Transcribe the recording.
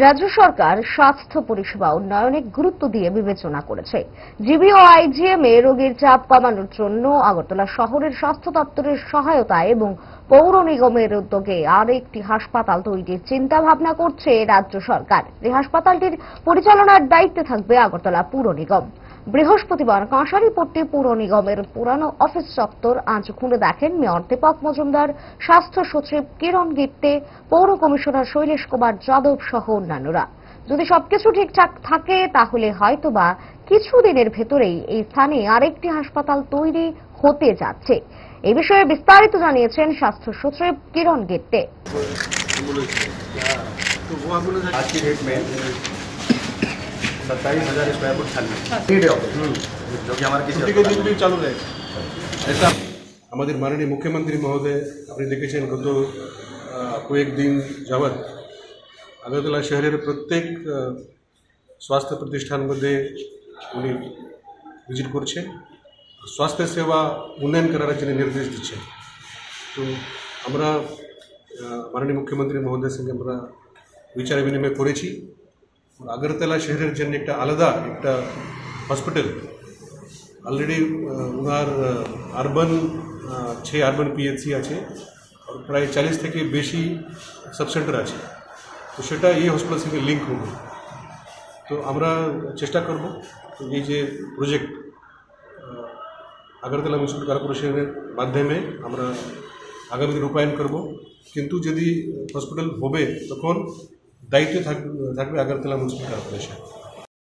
রাজ্য সরকার স্বাস্থ্য পরিষেবা উন্নয়নে গুরুত্ব দিয়ে বিবেচনা করেছে। জিবি ও আইজিএম এ রোগীর চাপ কমানোর জন্য আগরতলা শহরের স্বাস্থ্য দপ্তরের সহায়তায় এবং পৌর নিগমের উদ্যোগে আরেকটি হাসপাতাল তৈরির চিন্তা ভাবনা করছে রাজ্য সরকার। এই হাসপাতালটির পরিচালনার দায়িত্বে থাকবে আগরতলা পুর নিগম। বৃহস্পতিবার কাঁসারিপট্টি পুর নিগমের পুরানো অফিস চত্বর আজ খুলে দেখেন মেয়র দীপক মজুমদার, স্বাস্থ্য সচিব কিরণ গিত্তে, পৌর কমিশনার শৈলেশ কুমার যাদব সহ অন্যান্যরা। যদি সবকিছু ঠিকঠাক থাকে তাহলে হয়তোবা কিছুদিনের ভেতরেই এই স্থানে আরেকটি হাসপাতাল তৈরি হতে যাচ্ছে। এই বিষয়ে বিস্তারিত জানিয়েছেন স্বাস্থ্য সচিব কিরণ গিত্তে। 27,000 स्क्वायर फुट खाली जो कि हमारे किसी दिन भी चालू रहेगा ऐसा। हमारे माननीय मुख्यमंत्री महोदय अपनी देखेছেন गत कয়েক दिन যাবত আগরতলা শহরের প্রত্যেক স্বাস্থ্য প্রতিষ্ঠানमध्ये উনি ভিজিট করছেন, স্বাস্থ্য সেবা উন্নয়ন করার জন্য নির্দেশ দিচ্ছেন। তো আমরা মাননীয় মুখ্যমন্ত্রী মহোদয়ের সঙ্গে আমরা বিচার বিনিময় করেছি। আগরতলা শহরের জন্য একটা আলাদা একটা হসপিটাল অলরেডি ওনার আরবান 6 আরবান পিএইচসি আছে আর প্রায় 40 থেকে বেশি সাব সেন্টার আছে। তো সেটা এই হসপিটাল সঙ্গে লিঙ্ক হবে। তো আমরা চেষ্টা করব এই যে প্রজেক্ট আগরতলা মিউনিসিপ্যাল কর্পোরেশনের মাধ্যমে আমরা আগামী দিন রূপায়ণ করব। কিন্তু যদি হসপিটাল হবে তখন দায়িত্বে থাকবে আগরতলা মিউনিসিপ্যাল কর্পোরেশন।